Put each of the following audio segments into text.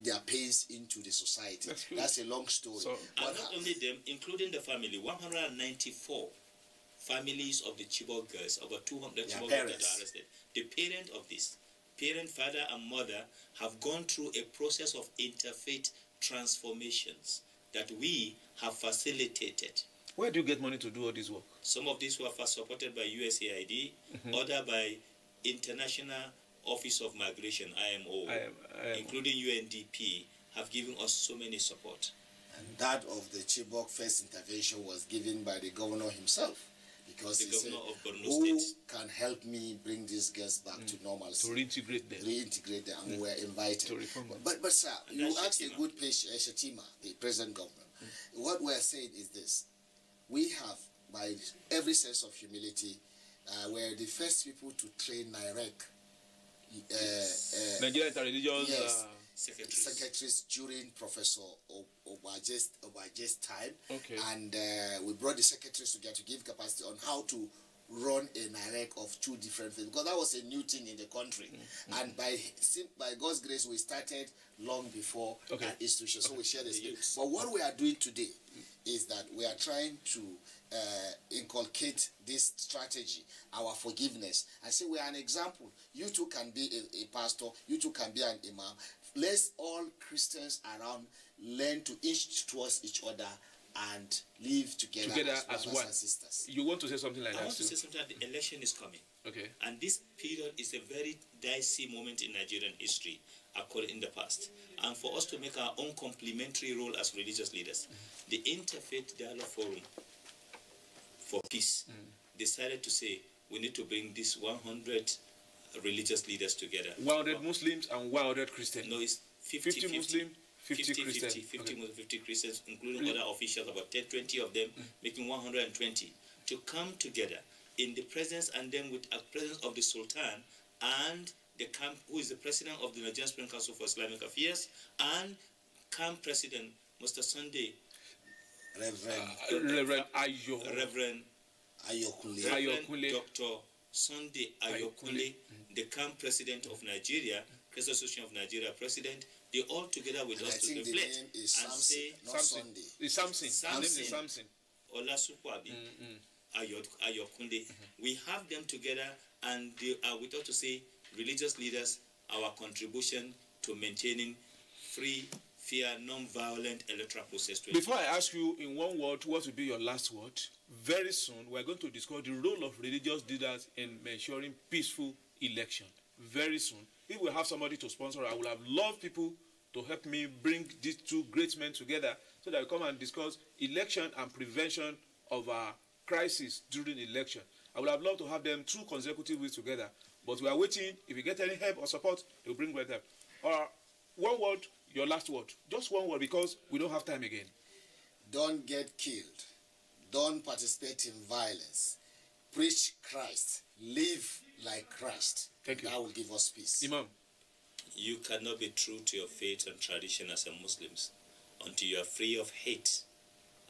their pains into the society. That's a long story. So, and not only them, including the family, 194 families of the Chibok girls, over 200 Chibok girls that are arrested. The parent of this, parent, father and mother, have gone through a process of interfaith transformations that we have facilitated. Where do you get money to do all this work? Some of these were supported by USAID, other by International Office of Migration, IMO, including UNDP, have given us so many support. And that of the Chibok first intervention was given by the governor himself, because he said, who can help me bring these girls back to normalcy? To reintegrate them. Reintegrate them, and we were invited. To reform them. But sir, And you that's asked a good patient, Shatima, the present governor. What we are saying is this: we have, by every sense of humility, we're the first people to train NIREC. Nigerian Interreligious secretaries during Professor Obaje's time. Okay. And we brought the secretaries together to give capacity on how to run a NIREC of two different things, because that was a new thing in the country. And by God's grace, we started long before that institution. So we share the space. But what we are doing today is that we are trying to inculcate this strategy, our forgiveness, and say we are an example. You too can be a pastor, you too can be an imam. Let's all Christians around learn to inch towards each other and live together as one and sisters. You want to say something like that? I want to say something that the election is coming. Okay. And this period is a very dicey moment in Nigerian history, according in the past. And for us to make our own complementary role as religious leaders, the Interfaith Dialogue Forum for Peace decided to say we need to bring these 100 religious leaders together. 100 Muslims and 100 Christians. No, it's 50 Muslims, 50 Christians. 50 Muslims, 50 Christians, including other officials, about 10, 20 of them, making 120, to come together in the presence and then with a presence of the Sultan and the camp, who is the president of the Nigerian Supreme Council for Islamic Affairs, and camp president, Mr. Sunday, Reverend Ayokunle, Dr. Sunday Ayokunle, the camp president of Nigeria, Christian Association of Nigeria president, they all together with us to reflect and say, Samson. His name is Samson. Olasukwabi, Ayokunle. We have them together and they are with us to say, religious leaders, our contribution to maintaining free, fair, non-violent electoral process. Before I ask you in one word, what will be your last word? Very soon, we are going to discuss the role of religious leaders in ensuring peaceful election. Very soon. If we have somebody to sponsor, I would have loved people to help me bring these two great men together so that we come and discuss election and prevention of our crisis during election. I would have loved to have them 2 consecutive weeks together, but we are waiting. If we get any help or support, they will bring with them. One word, your last word. Just one word, because we don't have time again. Don't get killed. Don't participate in violence. Preach Christ. Live like Christ. Thank you. That will give us peace. Imam. You cannot be true to your faith and tradition as a Muslim until you are free of hate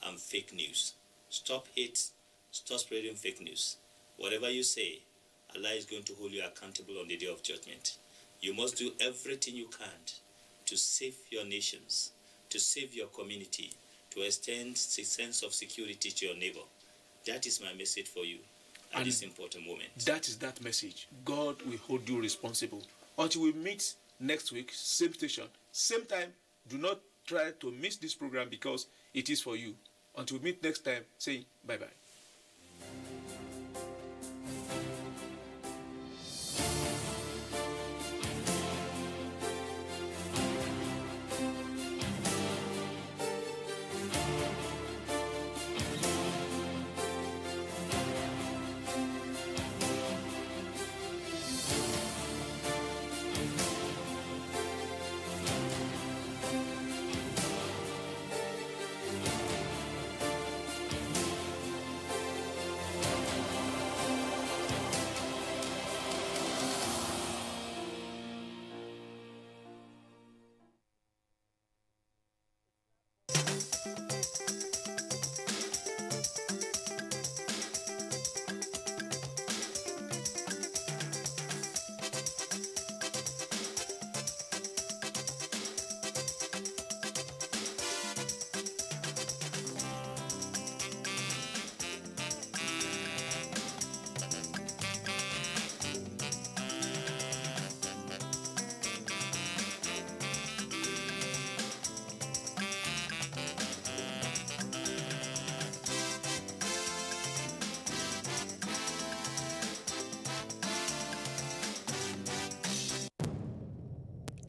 and fake news. Stop hate. Stop spreading fake news. Whatever you say, Allah is going to hold you accountable on the day of judgment. You must do everything you can to save your nations, to save your community, to extend a sense of security to your neighbor. That is my message for you at this important moment. That is that message. God will hold you responsible. Until we meet next week, same station, same time, do not try to miss this program because it is for you. Until we meet next time, say bye-bye.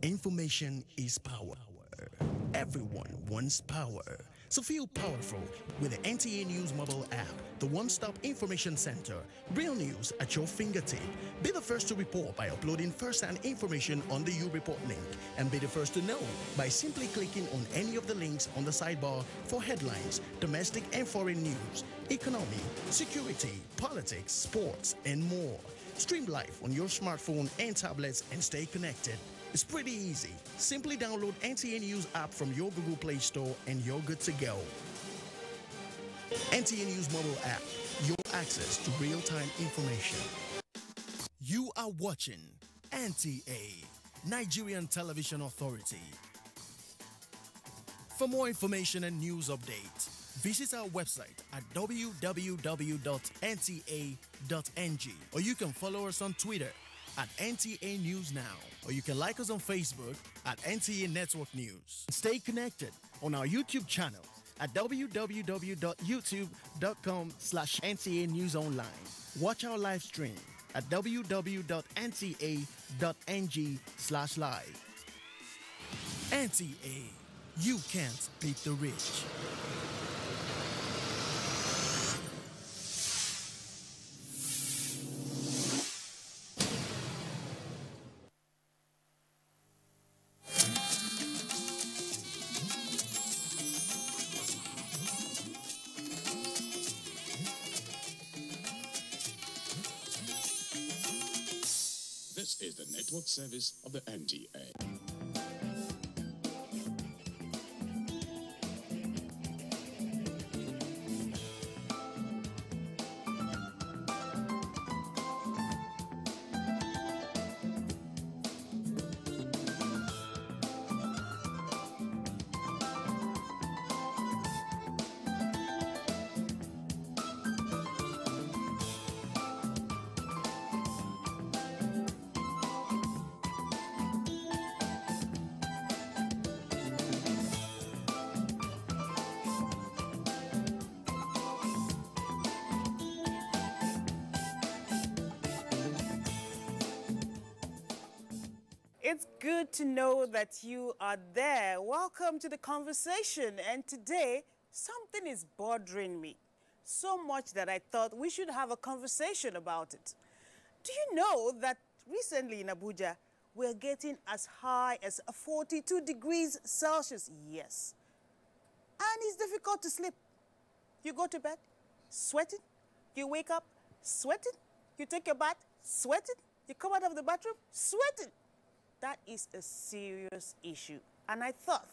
Information is power. Everyone wants power. So feel powerful with the NTA News mobile app, the one-stop information center. Real news at your fingertip. Be the first to report by uploading first-hand information on the U-Report link. And be the first to know by simply clicking on any of the links on the sidebar for headlines, domestic and foreign news, economy, security, politics, sports, and more. Stream live on your smartphone and tablets and stay connected. It's pretty easy. Simply download NTA News app from your Google Play Store and you're good to go. NTA News mobile app, your access to real-time information. You are watching NTA, Nigerian Television Authority. For more information and news updates, visit our website at www.nta.ng, or you can follow us on Twitter at NTA News Now, or you can like us on Facebook at NTA Network News. Stay connected on our YouTube channel at www.youtube.com/NTA News Online. Watch our live stream at www.nta.ng/live. NTA, you can't beat the rich. This is the network service of the NTA. It's good to know that you are there. Welcome to the conversation. And today, something is bothering me. So much that I thought we should have a conversation about it. Do you know that recently in Abuja, we're getting as high as 42 degrees Celsius? Yes. And it's difficult to sleep. You go to bed, sweating. You wake up, sweating. You take a bath, sweating. You come out of the bathroom, sweating. That is a serious issue. And I thought,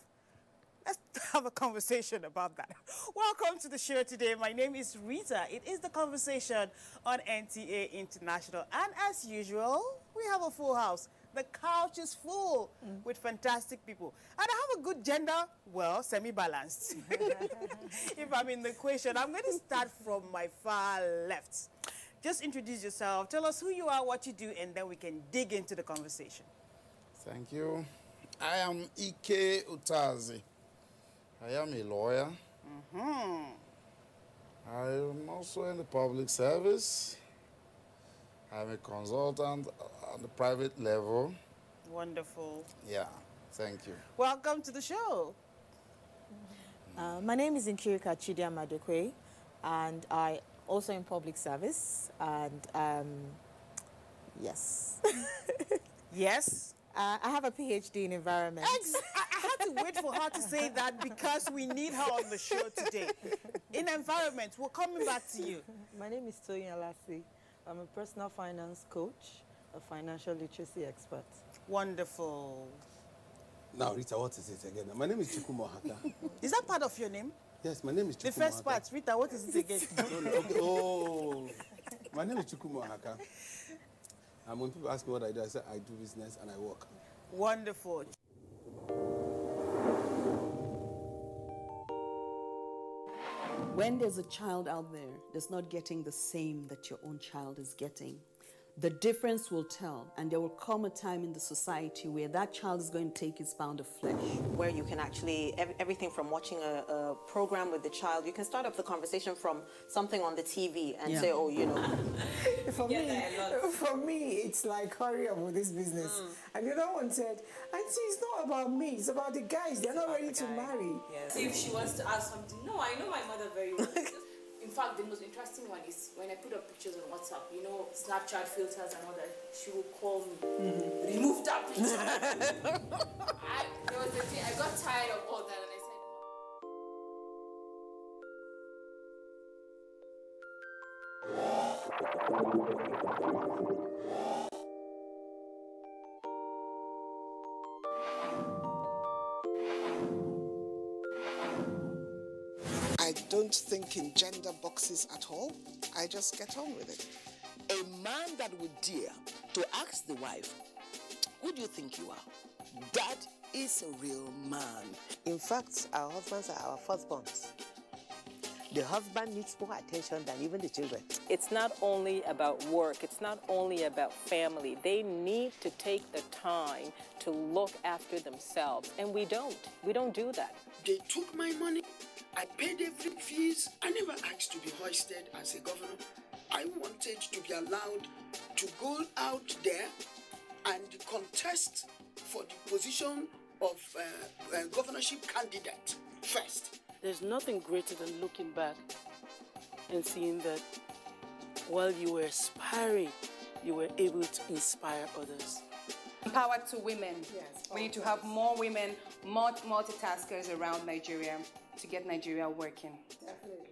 let's have a conversation about that. Welcome to the show today. My name is Rita. It is The Conversation on NTA International. And as usual, we have a full house. The couch is full with fantastic people. And I have a good gender, well, semi-balanced. If I'm in the equation, I'm going to start from my far left. Just introduce yourself. Tell us who you are, what you do, and then we can dig into the conversation. Thank you. I am Ike Utazi. I am a lawyer. I'm also in the public service. I'm a consultant on the private level. Wonderful. Yeah, thank you. Welcome to the show. My name is Nkirika Chidia Madokwe, and I also in public service. And yes. Yes? I have a PhD in environment. I had to wait for her to say that because we need her on the show today. In environment, we're coming back to you. My name is Toyin Alasi. I'm a personal finance coach, a financial literacy expert. Wonderful. Now, Rita, what is it again? My name is Chukwuma Haka. Is that part of your name? Yes, my name is Chukwuma The first part, Rita, what is it again? Okay. Oh, my name is Chukwuma Haka. And when people ask me what I do, I say I do business and I work. Wonderful. When there's a child out there that's not getting the same that your own child is getting, the difference will tell, and there will come a time in the society where that child is going to take his pound of flesh. Where you can actually, everything from watching a program with the child, you can start up the conversation from something on the TV and say, oh, you know. For me, it's like, hurry up with this business. And the other one said, Auntie, it's not about me, it's about the guys. They're not ready to marry. Yes. If she wants to ask something, no, I know my mother very well. In fact, the most interesting one is when I put up pictures on WhatsApp, you know, Snapchat filters and all that, she will call me, remove that picture. There was a day, I got tired of all that and I said, I don't think in gender boxes at all. I just get on with it. A man that would dare to ask the wife, who do you think you are? That is a real man. In fact, our husbands are our firstborns. The husband needs more attention than even the children. It's not only about work, it's not only about family. They need to take the time to look after themselves, and we don't. We don't do that. They took my money. I paid every fees. I never asked to be hoisted as a governor. I wanted to be allowed to go out there and contest for the position of governorship candidate first. There's nothing greater than looking back and seeing that while you were aspiring, you were able to inspire others. Power to women. Yes, we need to have more women, more multitaskers around Nigeria to get Nigeria working. Definitely.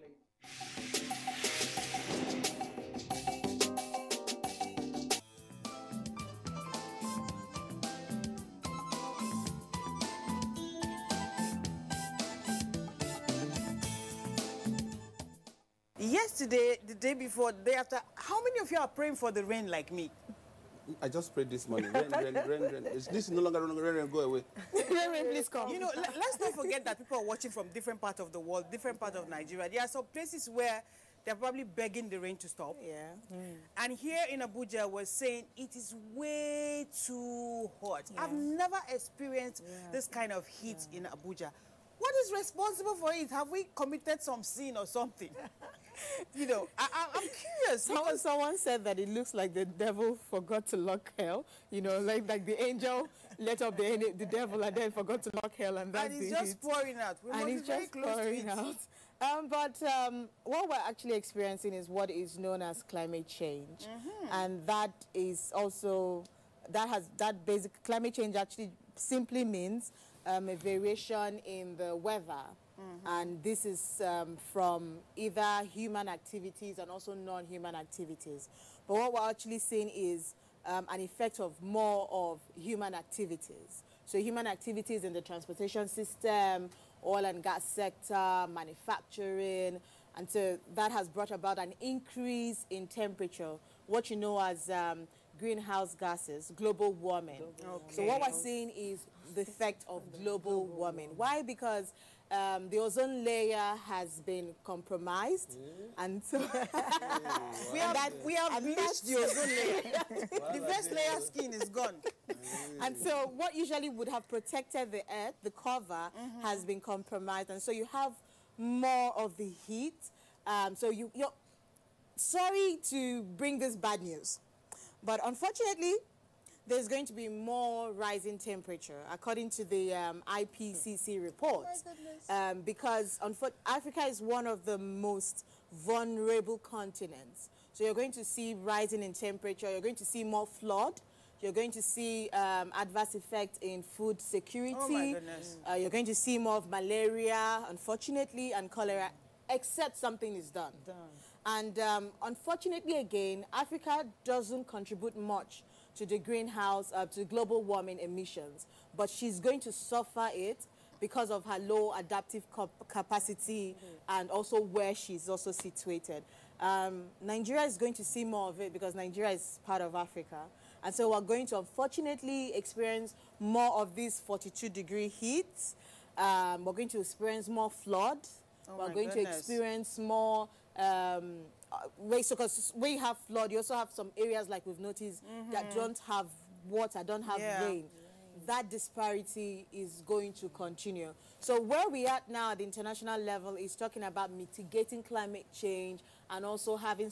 Yesterday, the day before, the day after, how many of you are praying for the rain like me? I just prayed this morning. Rain. This is no longer rain, go away. Rain, please come. You know, let's not forget that people are watching from different parts of the world, different parts of Nigeria. There are some places where they're probably begging the rain to stop. Yeah. And here in Abuja, we're saying it is way too hot. Yeah. I've never experienced this kind of heat in Abuja. What is responsible for it? Have we committed some sin or something? You know, I'm curious. Someone said that it looks like the devil forgot to lock hell. You know, like the angel let up the devil and then forgot to lock hell, and that's it's just pouring out. And it's just pouring out. But what we're actually experiencing is what is known as climate change, and that is also that basic climate change actually simply means a variation in the weather. And this is from either human activities and also non-human activities. But what we're actually seeing is an effect of more of human activities. So human activities in the transportation system, oil and gas sector, manufacturing, and so that has brought about an increase in temperature, what you know as greenhouse gases, global warming. Okay. So what we're seeing is the effect of global warming. Why? Because the ozone layer has been compromised, and so we have bleached the ozone layer. The first layer skin is gone. And so what usually would have protected the earth, the cover, has been compromised, and so you have more of the heat. So you're sorry to bring this bad news, but unfortunately, there's going to be more rising temperature, according to the IPCC report, because Africa is one of the most vulnerable continents. So you're going to see rising in temperature, you're going to see more flood, you're going to see adverse effects in food security. Oh my goodness. You're going to see more of malaria, unfortunately, and cholera, except something is done. And unfortunately, again, Africa doesn't contribute much to the greenhouse, to global warming emissions, but she's going to suffer it because of her low adaptive capacity and also where she's also situated. Nigeria is going to see more of it because Nigeria is part of Africa. And so we're going to unfortunately experience more of these 42-degree heat. We're going to experience more flood. We're going to experience more because we have flood, you also have some areas like we've noticed that don't have water, don't have rain. That disparity is going to continue. So where we are now at the international level is talking about mitigating climate change and also having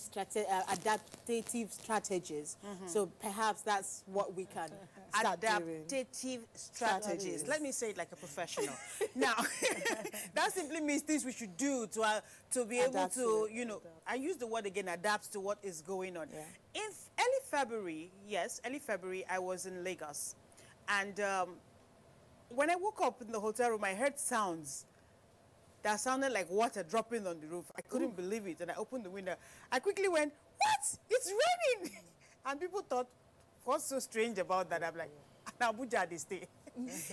adaptive strategies. So perhaps that's what we can start doing. Adaptive strategies. Let me say it like a professional. Now, that simply means things we should do to be able to, you know, I use the word again, adapt to what is going on. In early February, early February, I was in Lagos. And when I woke up in the hotel room, I heard sounds that sounded like water dropping on the roof. I couldn't believe it, and I opened the window. I quickly went, what? It's raining! And people thought, what's so strange about that? I'm like, Abuja, they stay.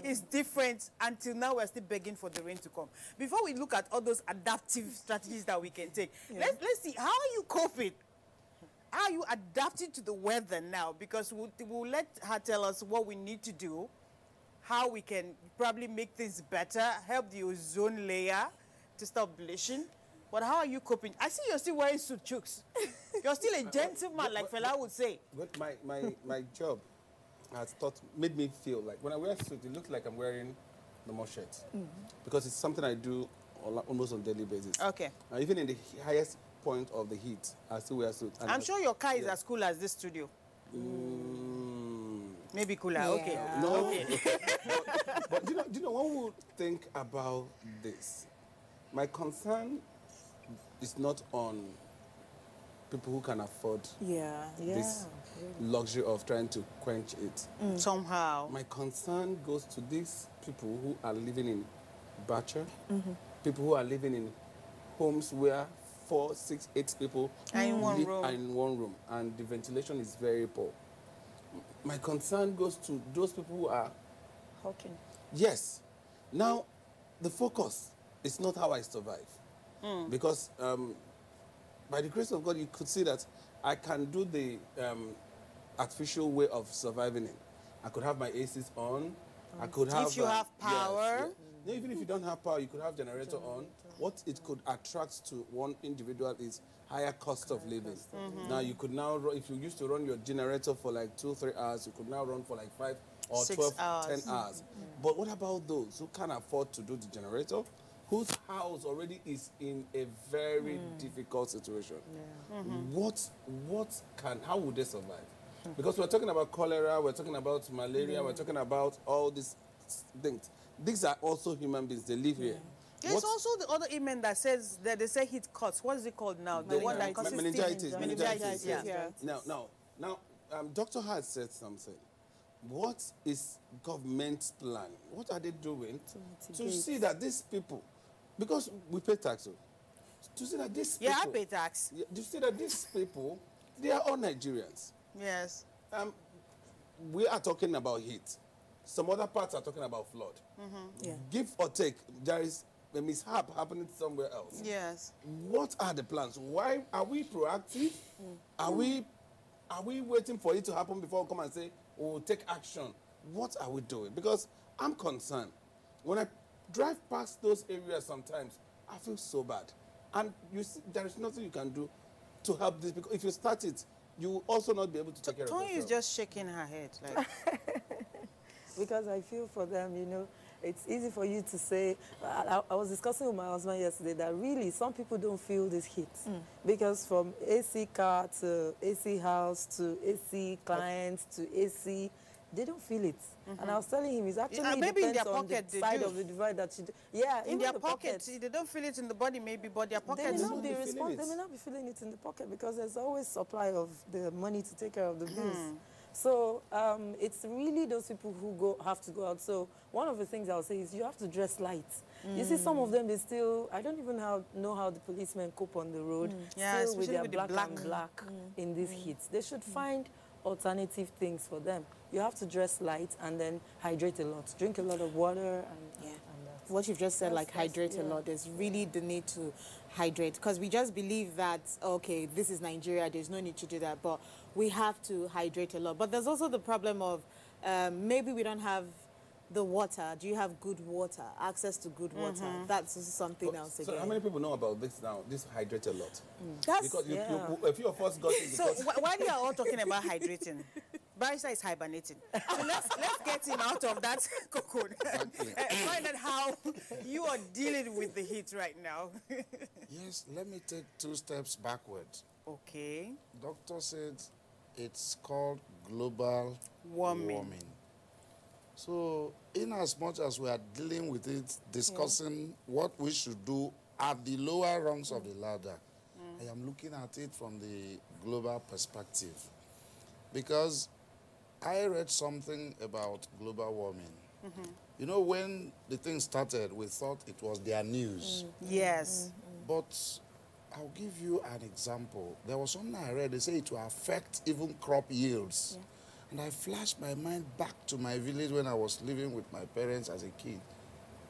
It's different. Until now, we're still begging for the rain to come. Before we look at all those adaptive strategies that we can take, let's see, how are you coping? How are you adapting to the weather now? Because we'll let her tell us what we need to do, how we can probably make things better, help the ozone layer to stop bleaching. But how are you coping? I see you're still wearing suit chooks. You're still a gentleman, like Fela would say. But my job has made me feel like when I wear a suit, it looks like I'm wearing normal shirt. Because it's something I do almost on a daily basis. Okay. Even in the highest point of the heat, I still wear a suit. I'm sure your car is as cool as this studio. Maybe cooler, okay. No, okay. but do you know, one would think about this. My concern is not on people who can afford this luxury of trying to quench it. Somehow. My concern goes to these people who are living in Bacha, people who are living in homes where 4, 6, 8 people are in one room, and the ventilation is very poor. My concern goes to those people who are hawking. Yes. Now, the focus is not how I survive, because by the grace of God, you could see that I can do the artificial way of surviving it. I could have my ACs on. I could have. If you have power. Yes. No, even if you don't have power, you could have generator on. What it could attract to one individual is higher cost of living. Now, you could now, if you used to run your generator for like 2, 3 hours, you could now run for like 5 or 12, 10 hours. But what about those who can't afford to do the generator, whose house already is in a very difficult situation? How would they survive? Because we're talking about cholera, we're talking about malaria, we're talking about all these things. These are also human beings. They live here. There's also the other ailment that says that they say heat cuts. What is it called now? The one that causes meningitis. Now, Dr. Hart said something. What is government's plan? What are they doing to see that these people, because we pay tax, to see that these people... Yeah, I pay tax. To see that these people, they are all Nigerians. Yes. We are talking about heat. Some other parts are talking about flood. Give or take, there is a mishap happening somewhere else. Yes. What are the plans? Why are we proactive? Are we waiting for it to happen before we come and say, oh, we'll take action? What are we doing? Because I'm concerned. When I drive past those areas sometimes, I feel so bad. And you see, there is nothing you can do to help this, because if you start it, you will also not be able to take care of yourself. Tony is just shaking her head. Like. Because I feel for them, you know. It's easy for you to say, I was discussing with my husband yesterday that really some people don't feel this heat. Because from AC car to AC house to AC clients to AC, they don't feel it. And I was telling him, it's actually maybe in their on pocket the side of the divide that you do. Yeah, in their pocket. They don't feel it in the body maybe, but their pocket. They may not be feeling it in the pocket because there's always supply of the money to take care of the bills. So it's really those people who have to go out. So one of the things I'll say is you have to dress light. You see some of them, they still, I don't even know how the policemen cope on the road, still with their black in this heat. They should find alternative things for them. You have to dress light and then hydrate a lot. Drink a lot of water. And what you've just said, like hydrate a lot, there's really the need to hydrate, because we just believe that, okay, this is Nigeria, there's no need to do that, but we have to hydrate a lot. But there's also the problem of maybe we don't have the water. Do you have good water, access to good water? That's also something else again. So how many people know about this now? This hydrate a lot. That's, because a few of us got it. So while you are all talking about hydrating, Barrister is hibernating. So let's get him out of that cocoon. Find out how you are dealing with the heat right now. Yes, let me take 2 steps backward. Okay. Doctor said it's called global warming. So in as much as we are dealing with it, discussing what we should do at the lower rungs of the ladder, I am looking at it from the global perspective. Because I read something about global warming. You know, when the thing started, we thought it was their news. Yes. But I'll give you an example. There was something I read, they say it will affect even crop yields. And I flashed my mind back to my village when I was living with my parents as a kid.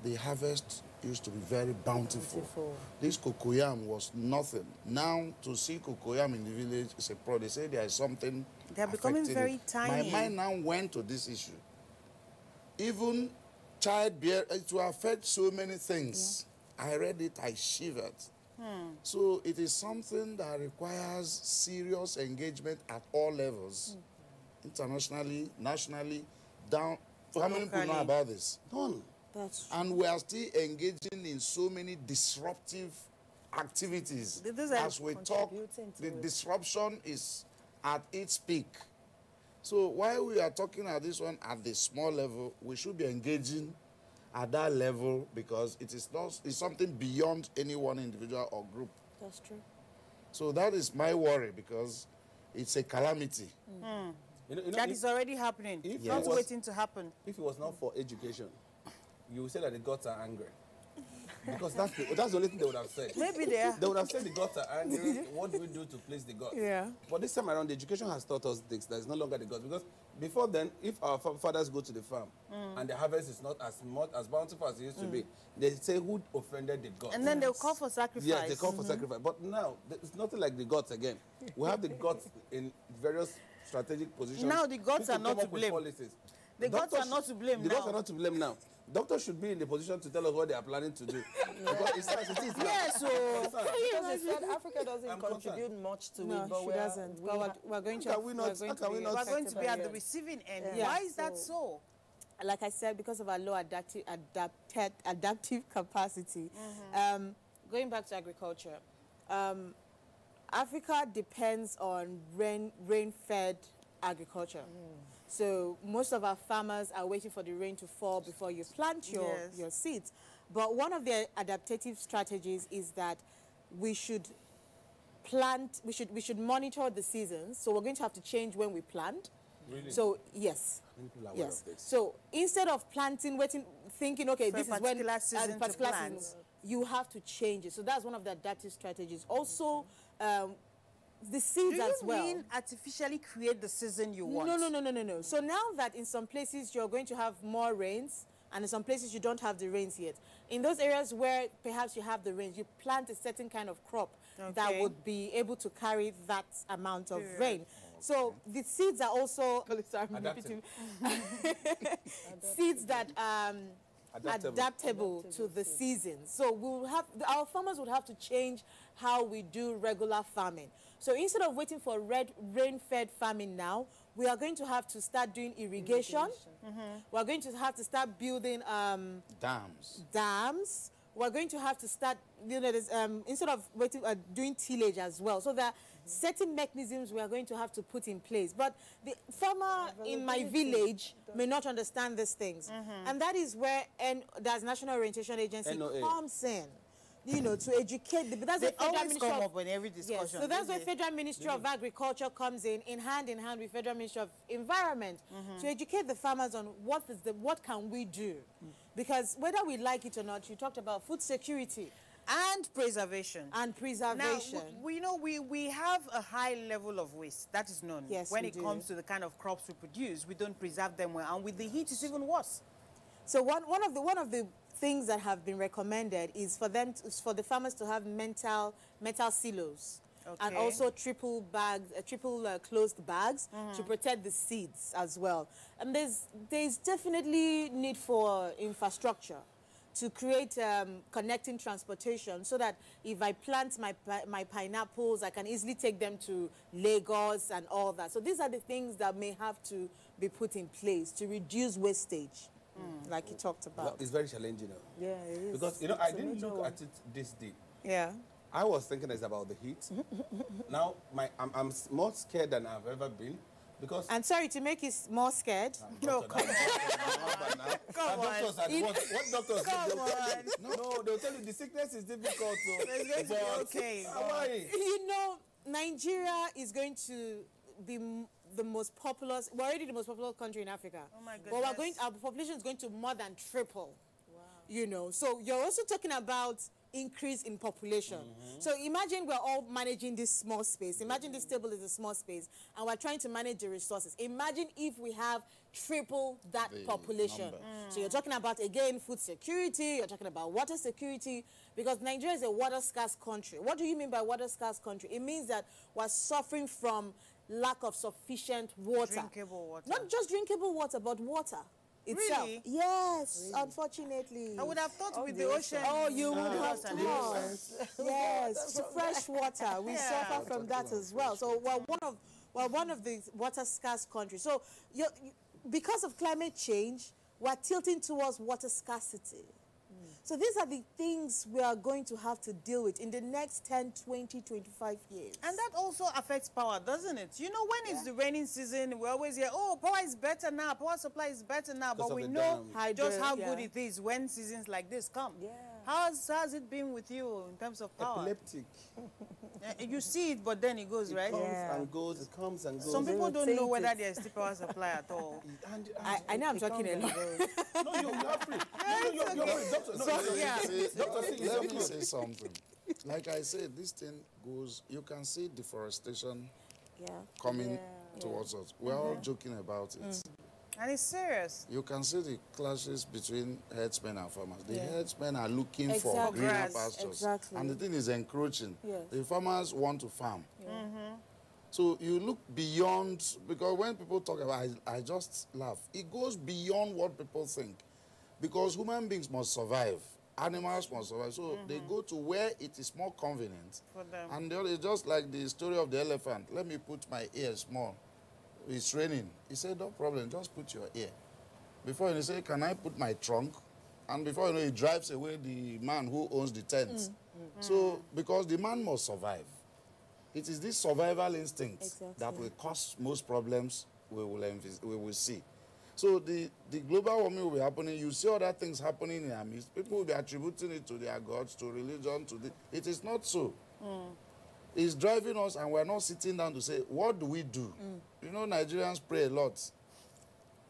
The harvest used to be very bountiful. This cocoyam was nothing. Now, to see cocoyam in the village is a pro. They say there is something. They're becoming very tiny. My mind now went to this issue. Even childbearing, it will affect so many things. I read it, I shivered. So it is something that requires serious engagement at all levels. Internationally, nationally, down. So how many people know about this? None. And we are still engaging in so many disruptive activities. As we talk, the disruption is at its peak. So while we are talking at this one at the small level, we should be engaging at that level because it is not, it's something beyond any one individual or group. That's true. So that is my worry because it's a calamity. That is already happening. It's not waiting to happen. If it was not for education, you would say that the gods are angry. Because that's the only thing they would have said. Maybe they are. They would have said the gods are angry. What do we do to please the gods? But this time around, the education has taught us this. That it's no longer the gods. Because before then, if our fathers go to the farm and the harvest is not as much as bountiful as it used to be, they say who offended the gods. And then they'll call for sacrifice. Yes, they call for sacrifice. But now, it's nothing like the gods again. We have the gods in various strategic positions. Now the gods are not to blame. The gods are not to blame now. The gods are not to blame now. Doctors should be in the position to tell us what they are planning to do. Because it's as it is now. Yes, so because they said Africa doesn't contribute much to it, but she doesn't. We're going to be at the receiving end. Why is that so? Like I said, because of our low adaptive capacity. Going back to agriculture, Africa depends on rain-fed agriculture. So most of our farmers are waiting for the rain to fall before you plant your seeds. But one of the adaptive strategies is that we should monitor the seasons. So we're going to have to change when we plant. Really? So yes. So instead of planting, thinking, okay, this is when season particular season, you have to change it. So that's one of the adaptive strategies. Also, the seeds as well. Do you mean artificially create the season you want? No. So now that in some places you're going to have more rains, and in some places you don't have the rains yet, in those areas where perhaps you have the rains, you plant a certain kind of crop that would be able to carry that amount of rain. So the seeds are also seeds that adaptable to the seasons. So our farmers would have to change how we do regular farming. So instead of waiting for rain-fed farming now, we are going to have to start doing irrigation. We're going to have to start building dams. We're going to have to start, instead of waiting, doing tillage as well. So there are certain mechanisms we are going to have to put in place. But the farmer in my village may not understand these things. And that is where there's National Orientation Agency comes in. To educate that's the Federal Ministry come up in every discussion. Yes, so that's where Federal Ministry of Agriculture comes in hand with Federal Ministry of Environment to educate the farmers on what can we do, because whether we like it or not, you talked about food security and preservation. Now, we have a high level of waste. That is known. Yes, when it comes to the kind of crops we produce, we don't preserve them well, and with the heat, it's even worse. So one of the things that have been recommended is for the farmers to have metal silos. and also triple bags, triple closed bags to protect the seeds as well. And there's definitely need for infrastructure to create connecting transportation so that if I plant my pineapples, I can easily take them to Lagos and all that. So these are the things that may have to be put in place to reduce wastage, like you talked about. It's very challenging. Yeah, it is. Because, you know, I didn't look at it this deep. Yeah. I was thinking it's about the heat. Now, I'm more scared than I've ever been. Because I'm sorry to make you more scared. No, come on. Come on. What doctors come on. No, they'll tell you the sickness is difficult. So it's going to be okay. You know, Nigeria is going to be the most populous. We're already the most populous country in Africa. Oh my goodness. But our population is going to more than triple. Wow. You know, so you're also talking about increase in population. So imagine we're all managing this small space. Imagine this table is a small space and we're trying to manage the resources. Imagine if we have triple that population. So you're talking about, again, food security, you're talking about water security, because Nigeria is a water scarce country. What do you mean by water scarce country? It means that we're suffering from lack of sufficient water. Drinkable water. Not just drinkable water, but water itself. Really? Yes, unfortunately. I would have thought with the ocean. Oh, you would have thought. Yes, fresh water. We suffer from that as well. So we're one of the water scarce countries. So because of climate change, we're tilting towards water scarcity. So these are the things we are going to have to deal with in the next 10, 20, 25 years. And that also affects power, doesn't it? You know, when it's the raining season, we always hear, oh, power is better now, power supply is better now. But we know just how good it is when seasons like this come. Yeah. How's it been with you in terms of power? Epileptic. You see it, but then it goes, right? It comes and goes, it comes and goes. Some people don't know whether there's still power supply at all. I know I'm talking a lot. No, you're free. You're free. Doctor, let me say something. Like I said, this thing goes, you can see deforestation coming towards us. We're all joking about it. And it's serious. You can see the clashes between herdsmen and farmers. The herdsmen are looking for greener pastures. And the thing is encroaching. The farmers want to farm. So you look beyond, because when people talk about it, I just laugh. It goes beyond what people think. Because human beings must survive. Animals must survive. So they go to where it is more convenient. For them. And it's just like the story of the elephant. Let me put my ear small. It's raining. He said, no problem, just put your ear. Before he said, can I put my trunk? And before you know, he drives away the man who owns the tent. So, because the man must survive. It is this survival instinct that will cause most problems we will see. So the global warming will be happening. You see other things happening in our midst. People will be attributing it to their gods, to religion, it is not so. It's driving us, and we're not sitting down to say, what do we do? You know, Nigerians pray a lot.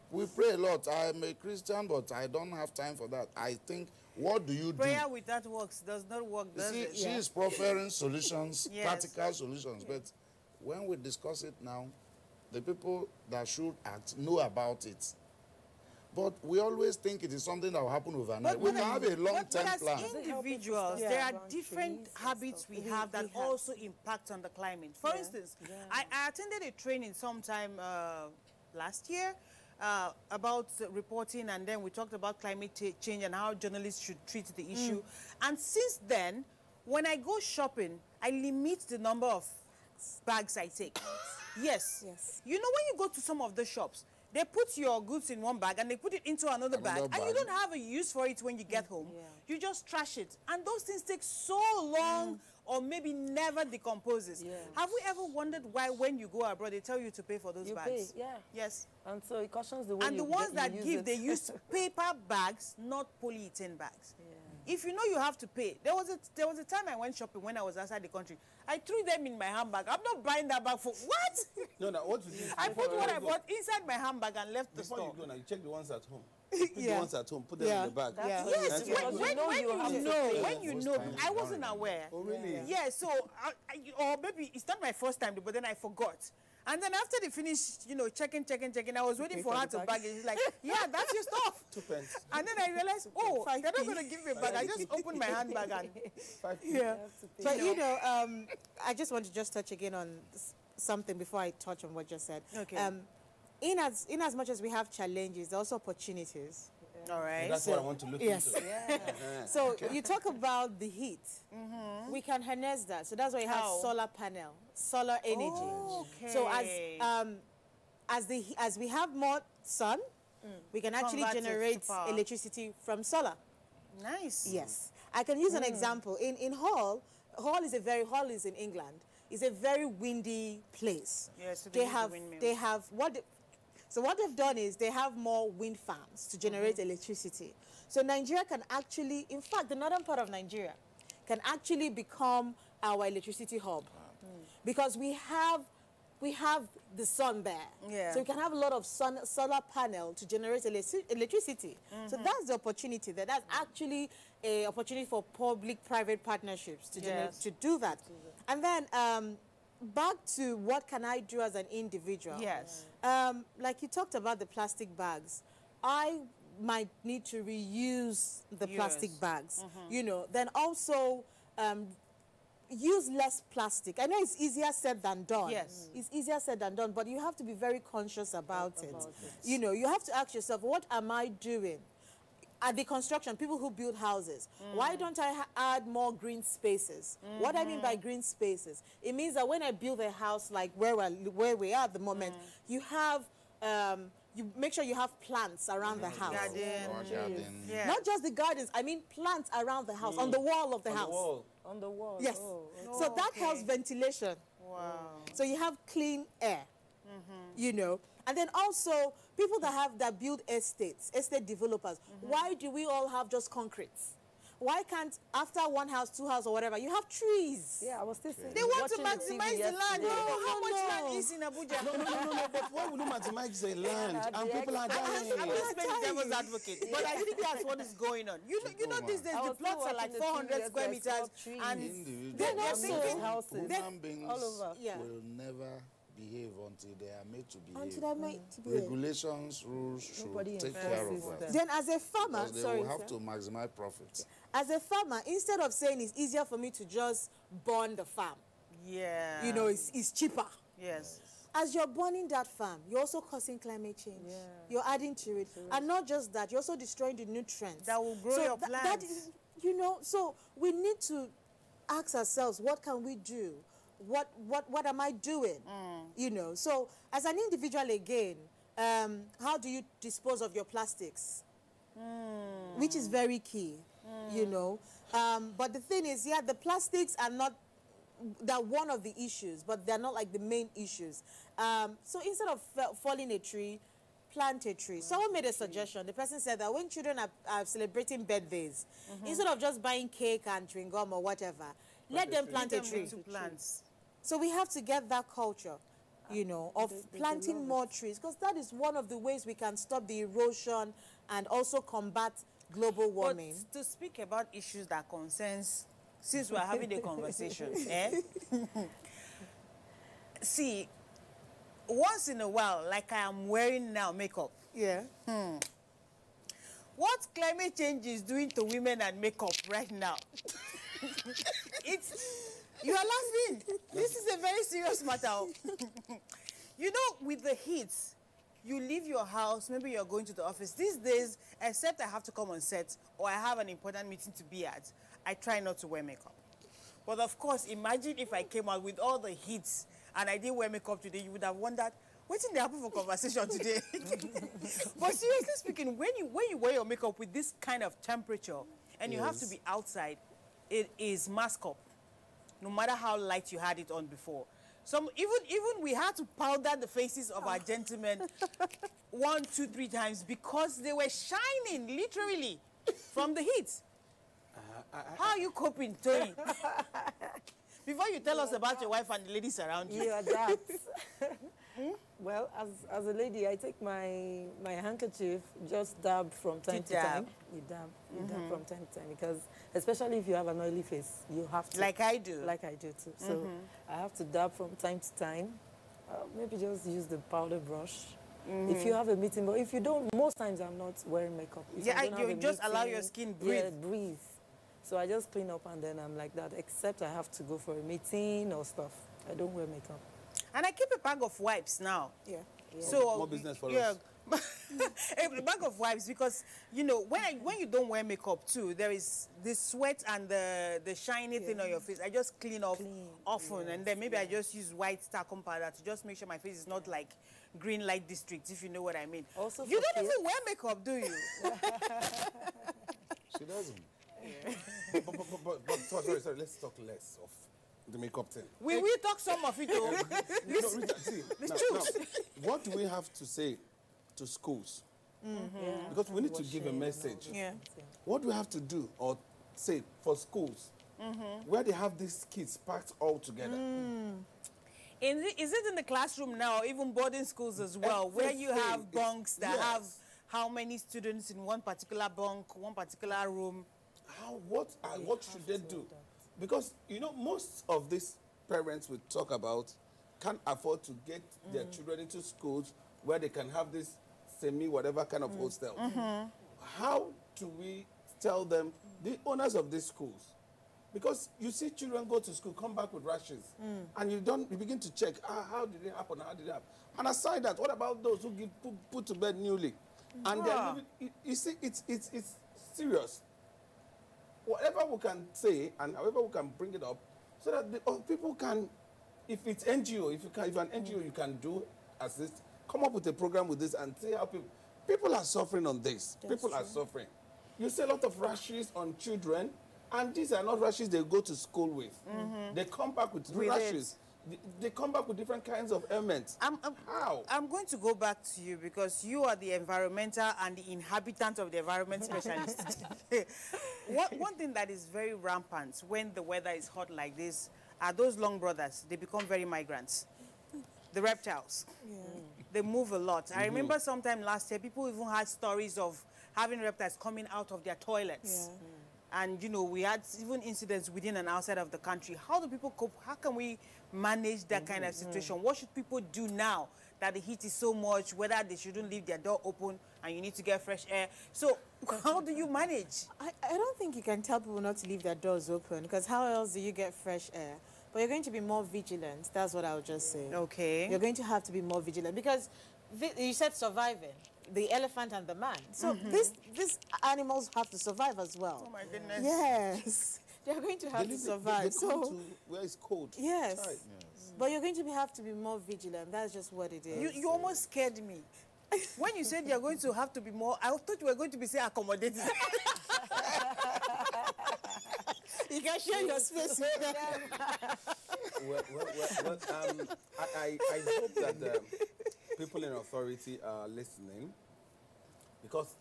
We pray a lot. I'm a Christian, but I don't have time for that. I think, what do you do? Prayer without works does not work, does it? She is proffering solutions, practical solutions. But when we discuss it now, the people that should act know about it. But we always think it is something that will happen overnight. We can have a long-term plan. As individuals, there are different habits we have that also impact on the climate. For instance, I attended a training sometime last year about reporting, and then we talked about climate change and how journalists should treat the issue. And since then, when I go shopping, I limit the number of bags I take. Yes. You know, when you go to some of the shops, they put your goods in one bag and they put it into another bag, and you don't have a use for it when you get home. You just trash it. And those things take so long or maybe never decomposes. Have we ever wondered why when you go abroad, they tell you to pay for those bags? Yes. And so it cautions the way and the ones that give, they use paper bags, not polyethylene bags. If you know you have to pay, there was a time I went shopping when I was outside the country. I threw them in my handbag. I'm not buying that bag for what? No, what you do? I put what I bought inside my handbag and left the store. Before you go now, you check the ones at home. Put the ones at home, put them in the bag. Yes, when you know, I wasn't aware. Oh, really? Yeah, so, or maybe it's not my first time, but then I forgot. And then after they finished, you know, checking, I was waiting for her to bag it. She's like, yeah, that's your stuff. 2 pence. And then I realized, oh, they're not going to give me a bag. I just opened my handbag and... 5 Yeah. But, you know, I just want to just touch again on something before I touch on what you said. Okay. In as much as we have challenges, there are also opportunities. All right. And that's what I want to look yes. into. So you talk about the heat. We can harness that. So that's why you have solar panel, solar energy. Okay. So as we have more sun, we can actually Convert it to generate power. electricity from solar. Nice. Yes. I can use an example. In Hull is in England. It's a very windy place. Yes, so so what they've done is they have more wind farms to generate electricity. So Nigeria can actually, in fact, the northern part of Nigeria can actually become our electricity hub because we have the sun there. Yeah. So we can have a lot of solar panel to generate electricity. So that's the opportunity there. That's actually an opportunity for public-private partnerships to to do that. And then back to what can I do as an individual. Yes. Like you talked about the plastic bags. I might need to reuse the plastic bags, you know, then also use less plastic. I know it's easier said than done. Yes. It's easier said than done, but you have to be very conscious about it. You know, you have to ask yourself, what am I doing? At the construction, people who build houses, why don't I add more green spaces? What I mean by green spaces, it means that when I build a house like where we are at the moment, you have, you make sure you have plants around the house. Garden. Yeah. Not just the gardens, I mean plants around the house, on the wall of the house. On the wall. Yes. So that helps ventilation. Wow. So you have clean air, you know. And then also, people that build estates, estate developers, why do we all have just concrete? Why can't, after one house, 2 houses, or whatever, you have trees? Yeah, I was still saying. They want to maximize the land. You know how much land is in Abuja? No, but why would you maximize the land? And people are dying. I'm just being devil's advocate. But I think that's what is going on. You know these days, the plots are like 400 square meters. And they're not thinking houses. Human beings all over. will never behave until they are made to behave. Until they're made to behave. Regulations, rules should take care of that. Then as a farmer, Because they will have to maximize profit. As a farmer, instead of saying it's easier for me to just burn the farm, you know, it's cheaper. Yes. As you're burning that farm, you're also causing climate change. Yeah. You're adding to it. And not just that, you're also destroying the nutrients. That will grow your plants. That is, you know, so we need to ask ourselves, what can we do? What am I doing? You know, so as an individual again, how do you dispose of your plastics? Which is very key, you know. But the thing is, the plastics are not, they're one of the issues, but they're not like the main issues. So instead of felling a tree, plant a tree. Someone made a suggestion. The person said that when children are celebrating birthdays, instead of just buying cake and chewing gum or whatever, let them plant a tree. So we have to get that culture, you know, of planting more trees, because that is one of the ways we can stop the erosion and also combat global warming. But to speak about issues that concerns, since we're having a conversation, see, once in a while, like I am wearing now makeup. Yeah. What climate change is doing to women and makeup right now? You are laughing. This is a very serious matter. You know, with the heat, you leave your house, maybe you're going to the office. These days, except I have to come on set or I have an important meeting to be at, I try not to wear makeup. But of course, imagine if I came out with all the heat and I didn't wear makeup today, you would have wondered, what's in the happen for conversation today? But seriously speaking, when you wear your makeup with this kind of temperature and you have to be outside, it is mask up. No matter how light you had it on before. Even we had to powder the faces of our gentlemen 1, 2, 3 times because they were shining, literally, from the heat. How are you coping, Tony? Before you tell us about your wife and the ladies around you. You adapt. Well, as a lady, I take my handkerchief, just dab from time to time. You dab from time to time, because especially if you have an oily face, you have to. Like I do. Like I do too. So I have to dab from time to time. maybe just use the powder brush. If you have a meeting, but if you don't, most times I'm not wearing makeup. If Yeah, I don't have you a just allow meeting, your skin breathe. Yeah, breathe. So I just clean up and then I'm like that, except I have to go for a meeting or stuff. I don't wear makeup. And I keep a bag of wipes now. Yeah. So more business for yeah, us. a bag of wipes, because you know when you don't wear makeup too, there is the sweat and the shiny thing on your face. I just clean off often, and then maybe I just use white talcum powder to just make sure my face is not like green light district, if you know what I mean. Also, you don't even wear makeup, do you? She doesn't. Yeah. but sorry, let's talk less of the makeup thing. We talk some of it, though. Now, what do we have to say to schools? Because we need to give a message. Yeah. What do we have to do or say for schools where they have these kids packed all together? Is it in the classroom now, even boarding schools as well, where you have bunks that have how many students in one particular bunk, one particular room? What should they do? Because, you know, most of these parents we talk about can't afford to get their children into schools where they can have this semi-whatever kind of hostel. How do we tell them, the owners of these schools? Because you see children go to school, come back with rashes, and you begin to check, how did it happen, how did it happen? And aside that, what about those who get put to bed newly? And they're living, you see, it's serious. Whatever we can say and however we can bring it up, so that people can, if it's NGO, if an NGO you can do assist, come up with a program with this and see how people are suffering on this. People are suffering. You see a lot of rashes on children, and these are not rashes they go to school with. They come back with rashes. They come back with different kinds of ailments. How? I'm going to go back to you because you are the environmental and the inhabitant of the environment specialist. One thing that is very rampant when the weather is hot like this are those long brothers. They become very migrants. The reptiles. They move a lot. I remember sometime last year, people even had stories of having reptiles coming out of their toilets. And, you know, we had even incidents within and outside of the country. How do people cope? How can we manage that kind of situation? What should people do now that the heat is so much, whether they shouldn't leave their door open and you need to get fresh air? So how do you manage? I don't think you can tell people not to leave their doors open, because how else do you get fresh air? But you're going to be more vigilant. That's what I would just say. Okay. You're going to have to be more vigilant because you said surviving. The elephant and the man. So these animals have to survive as well. Oh my goodness. Yes. They're going to have to survive. They come to where it's cold. Yes. But you're going to have to be more vigilant. That's just what it is. You almost scared me. When you said you're going to have to be more, I thought you were going to be saying accommodating. You can share your space with them. I hope that people in authority are listening, because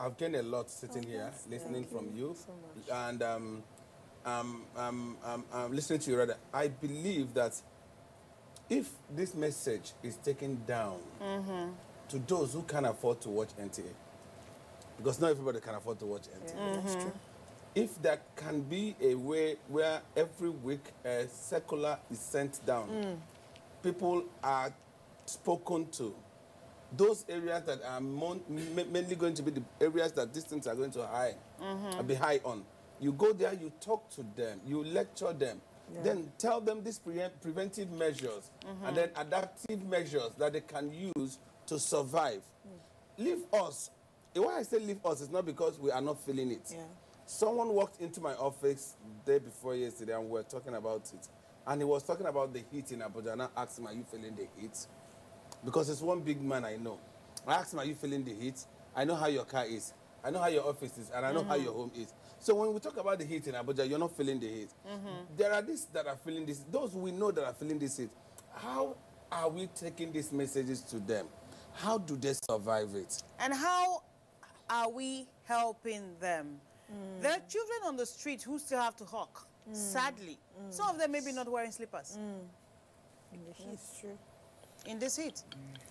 I've gained a lot sitting here, listening from you, and listening to you rather. I believe that if this message is taken down to those who can afford to watch NTA, because not everybody can afford to watch NTA. That's true. If there can be a way where every week a circular is sent down, people are spoken to, those areas that are mainly going to be the areas that these things are going to be high on. You go there, you talk to them, you lecture them, then tell them these preventive measures and then adaptive measures that they can use to survive. Leave us. Why I say leave us is not because we are not feeling it. Someone walked into my office the day before yesterday and we were talking about it. And he was talking about the heat in Abuja, and I asked him, are you feeling the heat? Because it's one big man I know. I asked him, are you feeling the heat? I know how your car is. I know how your office is, and I know how your home is. So when we talk about the heat in Abuja, you're not feeling the heat. There are these that are feeling this. Those we know that are feeling this heat. How are we taking these messages to them? How do they survive it? And how are we helping them? There are children on the street who still have to hawk, sadly. Some of them maybe not wearing slippers. In the heat. That's true. In this heat.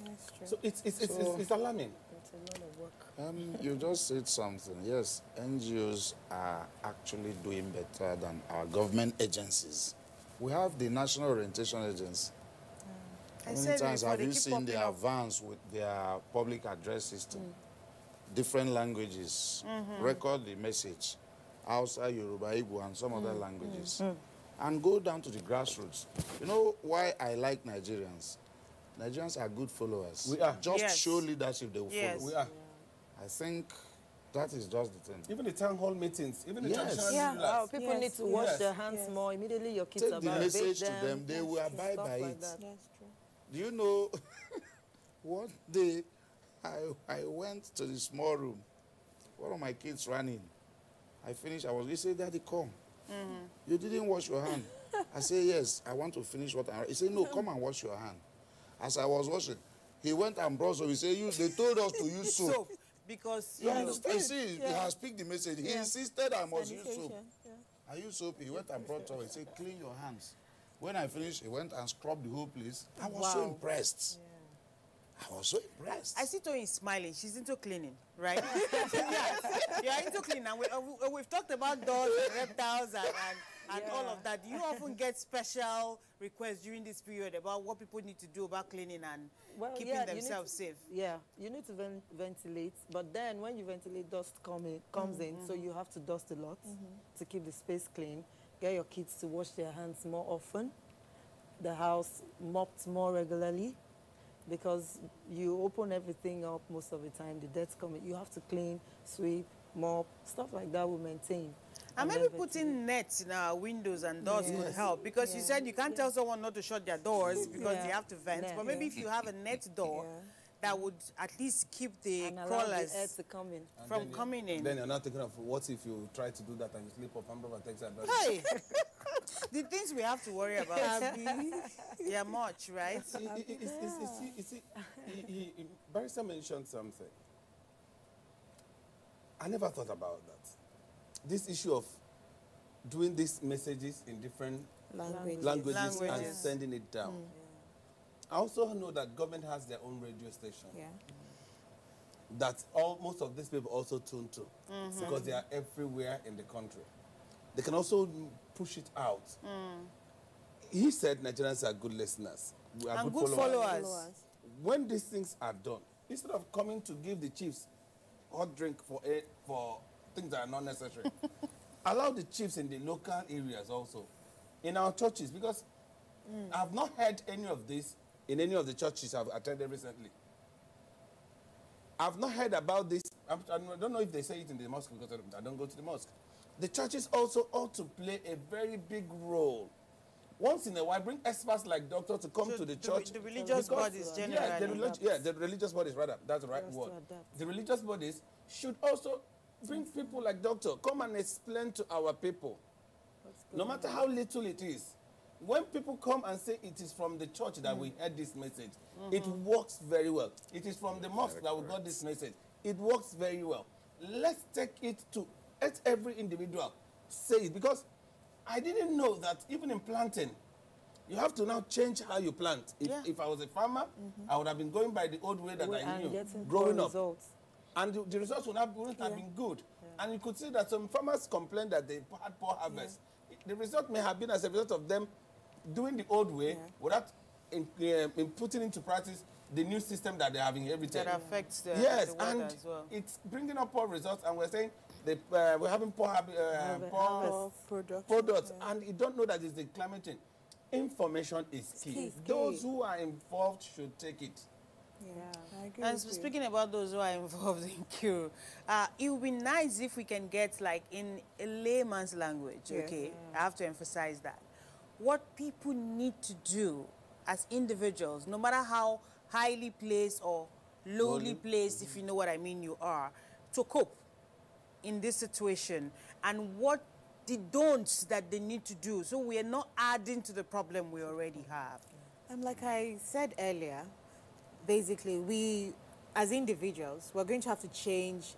That's true. So it's alarming. It's a lot of work. You just said something. Yes, NGOs are actually doing better than our government agencies. We have the National Orientation Agency. How many times have you seen the advance with their public address system? Different languages, record the message, Hausa, Yoruba, Igbo, and some other languages. And go down to the grassroots. You know why I like Nigerians? Nigerians are good followers. We are. Just show leadership, they will follow. We are. I think that is just the thing. Even the town hall meetings, even the traditional rulers. People need to wash their hands more. Immediately your kids take are the message to them, they will abide by it. Do you know, one day I went to the small room. One of my kids ran in. I finished, he said, Daddy, come. You didn't wash your hand. I said, yes, I want to finish what He said, no, come and wash your hand. As I was washing, he went and brought soap. He said, they told us to use soap. Because you see, he has picked the message. He insisted I must use soap. I used soap. He went and brought soap. He said, clean your hands. When I finished, he went and scrubbed the whole place. I was so impressed. I was so impressed. I see Toyin smiling. She's into cleaning, right? Yes, you're into cleaning. And we've talked about dogs and reptiles and all of that. Do you often get special requests during this period about what people need to do about cleaning and keeping themselves safe? Yeah, you need to ventilate. But then when you ventilate, dust comes in. So you have to dust a lot to keep the space clean. Get your kids to wash their hands more often. The house mopped more regularly. Because you open everything up most of the time, the dirt's coming. You have to clean, sweep, mop, stuff like that will maintain. And maybe putting nets in our windows and doors could help. Because you said you can't tell someone not to shut their doors because they have to vent. But maybe if you have a net door, that would at least keep the crawlers from coming in. Then you're not thinking of what if you try to do that and you slip up and brother takes advantage. Hey! The things we have to worry about, they're much, right? You see, Barrister mentioned something. I never thought about that. This issue of doing these messages in different languages. And sending it down. I also know that government has their own radio station. That most of these people also tune to. Because they are everywhere in the country. They can also push it out. He said Nigerians are good listeners. We are good followers. When these things are done, instead of coming to give the chiefs hot drink for things that are not necessary, allow the chiefs in the local areas also, in our churches, because I've not heard any of this in any of the churches I've attended recently. I've not heard about this. I don't know if they say it in the mosque because I don't go to the mosque. The churches also ought to play a very big role. Once in a while, bring experts like doctors to come to the church. The religious bodies generally. The religious bodies, rather. That's the right word. The religious bodies should also bring people like doctor. Come and explain to our people. No matter how little it is. When people come and say it is from the church that we heard this message, it works very well. It is from the mosque that we got this message. It works very well. Let's take it to every individual say it, because I didn't know that even in planting, you have to now change how you plant. If I was a farmer, I would have been going by the old way that I knew growing up. And the results wouldn't have been good. And you could see that some farmers complained that they had poor harvest. The result may have been as a result of them doing the old way without putting into practice the new system that they have inherited. That affects the and as well. It's bringing up poor results, and we're saying we're having poor products, and you don't know that it's the climate change. Information is key. Those who are involved should take it. I agree. And speaking about those who are involved in cure, it would be nice if we can get, like, in a layman's language, okay? I have to emphasize that. What people need to do as individuals, no matter how highly placed or lowly placed, if you know what I mean, you are, to cope in this situation, and what the don'ts that they need to do, so we are not adding to the problem we already have. Like I said earlier, basically, we, as individuals, we're going to have to change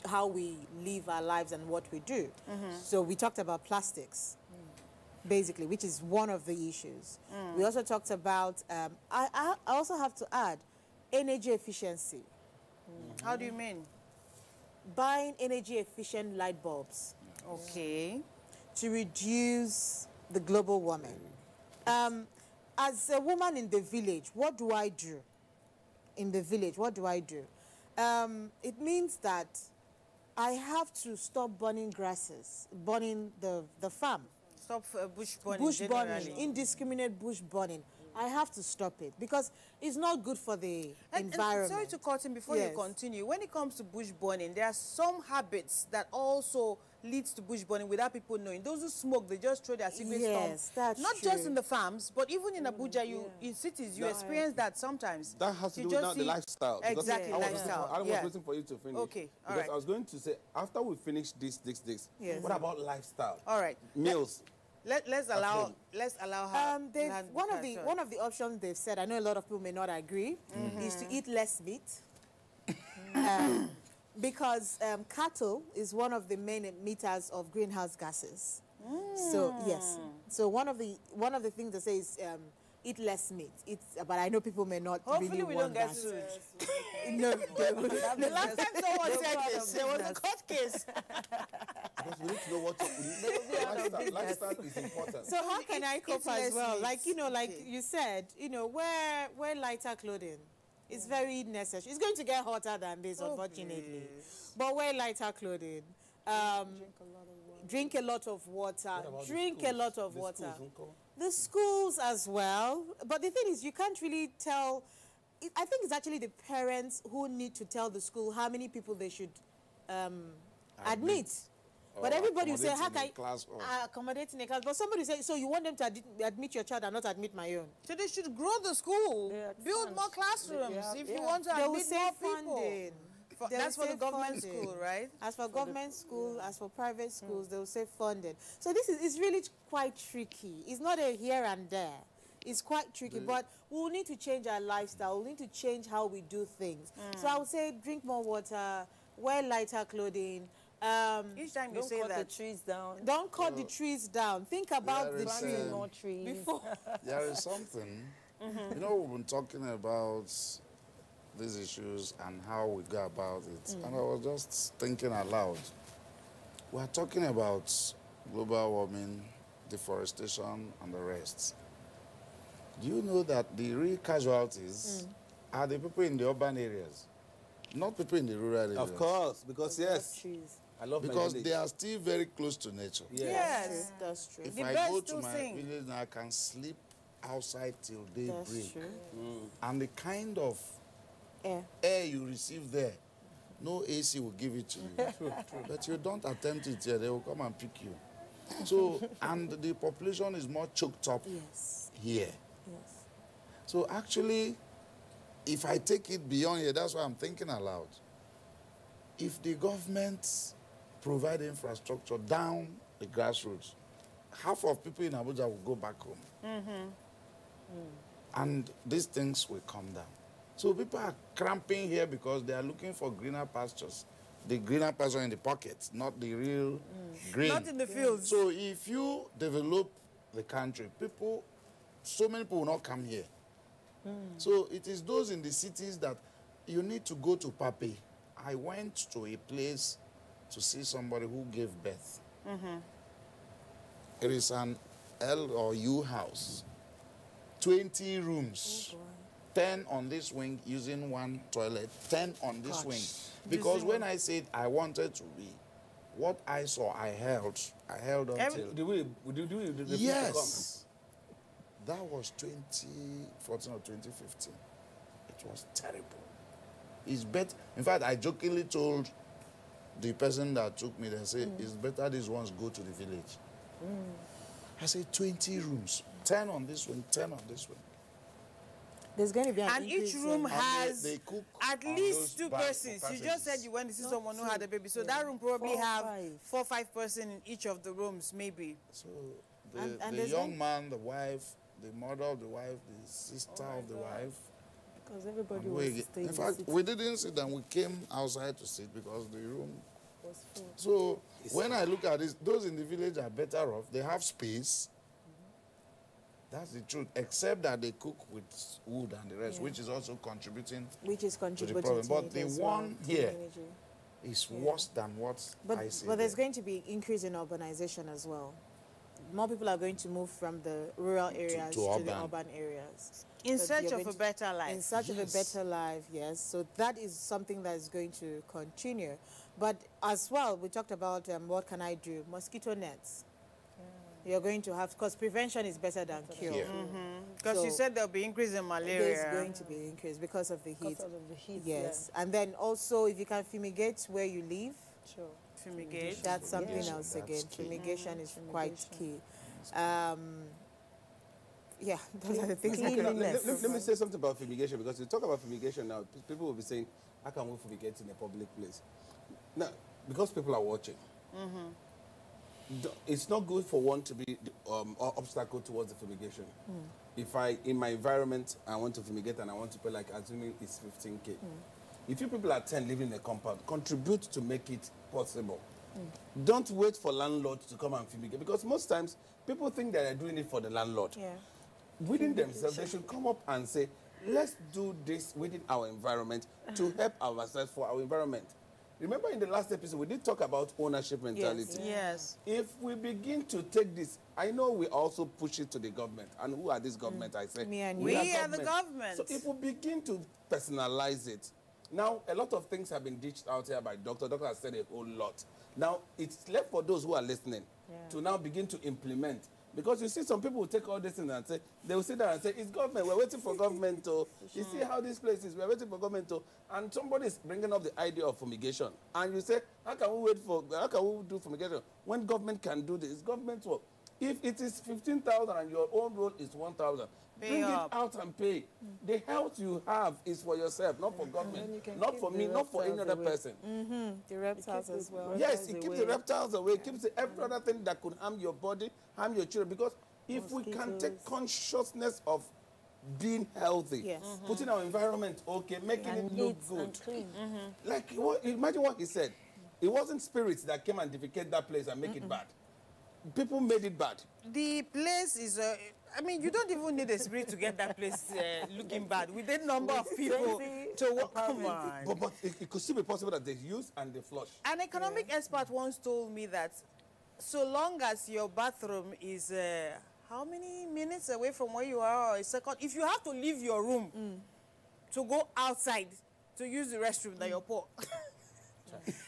how we live our lives and what we do. So we talked about plastics, basically, which is one of the issues. We also talked about, I also have to add, energy efficiency. How do you mean? Buying energy-efficient light bulbs. Okay. To reduce the global warming. as a woman in the village, what do I do? In the village, what do I do? It means that I have to stop burning grasses, burning the farm. Stop bush burning. Bush burning, indiscriminate bush burning. I have to stop it because it's not good for the environment. And sorry to cut in before you continue. When it comes to bush burning, there are some habits that also leads to bush burning without people knowing. Those who smoke, they just throw their cigarette Yes, that's not true. just in the farms, but even in Abuja, in cities, you experience that sometimes. That has to do with now the lifestyle. Exactly, lifestyle. I was waiting for you to finish. Okay, all because right. I was going to say, after we finish this, Yes. what about lifestyle? All right. Meals. Let's allow her. One of the options they've said, I know a lot of people may not agree, is to eat less meat. Because cattle is one of the main emitters of greenhouse gases. So yes. So one of the things they say is eat less meat. But I know people may not Hopefully really we want don't get that. sued. No, The last time someone said this, there was a court case. Because we need to know what lifestyle is important. So how can I cope as well? Like, you said, wear lighter clothing. It's very necessary. It's going to get hotter than this, unfortunately. But wear lighter clothing. Drink a lot of water. Drink a lot of water. The schools as well. But the thing is, you can't really tell. I think it's actually the parents who need to tell the school how many people they should admit. But everybody will say, how can I accommodate in a class? But somebody will say, so you want them to admit your child and not admit my own? So they should grow the school, build more classrooms if you want to admit more people. That's for the government school, right? As for government school, as for private schools, they will say funded. So this is really quite tricky. It's not a here and there. It's quite tricky, but we'll need to change our lifestyle. We'll need to change how we do things. So I would say drink more water, wear lighter clothing. Each time you Don't say cut that, the trees down. Don't cut the trees down. Think about the trees. More trees. Before. There is something, we've been talking about these issues and how we go about it. And I was just thinking aloud. We're talking about global warming, deforestation, and the rest. Do you know that the real casualties are the people in the urban areas, not people in the rural areas? Of course, because I love my because village. they are still very close to nature. Yes, that's true. If The I birds go to still my sing. village now, I can sleep outside till That's daybreak. true. And the kind of air you receive there, no AC will give it to you. But you don't attempt it here, they will come and pick you. So, and the population is more choked up here. Yes. So actually, if I take it beyond here, that's why I'm thinking aloud. If the government provide infrastructure down the grassroots, half of people in Abuja will go back home. And these things will come down. So people are cramping here because they are looking for greener pastures. The greener pasture in the pockets, not the real green. Not in the fields. So if you develop the country, so many people will not come here. So it is those in the cities that you need to go to Pape. I went to a place to see somebody who gave birth. It is an L or U house. 20 rooms. 10 on this wing using one toilet. 10 on this wing. Because when I said I wanted to be, what I saw, I held until... Yes. That was 2014 or 2015. It was terrible. It's better. In fact, I jokingly told the person that took me, they say, it's better these ones go to the village. I said 20 rooms, 10 on this wing, 10 on this wing. There's going to be an And each room has they cook at least 2 persons. You just said you went to see someone who had a baby. So that room probably have 4 or 5 persons in each of the rooms, maybe. So the young man, the wife, the mother of the wife, the sister of the wife. Because everybody was staying. In fact, we didn't sit and we came outside to sit because the room was full. So when I look at this, those in the village are better off. They have space. That's the truth, except that they cook with wood and the rest, which is also contributing to the problem. But the one here is worse than what I see. But there's going to be increase in urbanization as well. more people are going to move from the rural areas to the urban areas. In search of a better life. In search of a better life, yes. So that is something that is going to continue. But as well, we talked about what can I do? Mosquito nets. You're going to have, because prevention is better than cure. Because you said there'll be increase in malaria. There's going to be increase because of the heat. Because of the heat, yes. And then also, if you can fumigate where you live. Sure. Fumigate. That's something else again. Fumigation is quite key. Yeah, those are the things. Let me say something about fumigation, because you talk about fumigation now, people will be saying, how can we fumigate in a public place? Now, because people are watching, it's not good for one to be an obstacle towards the fumigation. If in my environment, I want to fumigate and I want to pay, like, assuming it's 15K. If you people are 10 living in a compound, contribute to make it possible. Don't wait for landlords to come and fumigate, because most times people think that they're doing it for the landlord. Within themselves, they should come up and say, let's do this within our environment to help ourselves for our environment. Remember in the last episode, we did talk about ownership mentality. Yes. If we begin to take this, I know we also push it to the government. And who are this government, I say? Me and you. We are the government. So if we begin to personalize it, now a lot of things have been dished out here by Doctor. Doctor has said a whole lot. Now it's left for those who are listening to now begin to implement. Because you see some people will take all this things and say, they will sit there and say, it's government, we're waiting for government to, you see how this place is, we're waiting for government to, and somebody is bringing up the idea of fumigation. And you say, how can we do fumigation when government can do this? It's government's work. If it is 15,000 and your own role is 1,000, bring it out and pay. The health you have is for yourself, not for government, not for me, not for any other person. The reptiles as well. Yes, it keeps the reptiles away. It keeps every other thing that could harm your body, harm your children. Because if we can take consciousness of being healthy, putting our environment okay, making it look good. Like, imagine what he said. It wasn't spirits that came and defecate that place and make it bad. People made it bad. The place is, I mean, you don't even need a spirit to get that place looking bad. With the number of people to work. Come on. But it could still be possible that they use and they flush. An economic expert once told me that so long as your bathroom is how many minutes away from where you are, or a second, if you have to leave your room to go outside to use the restroom, then you're poor.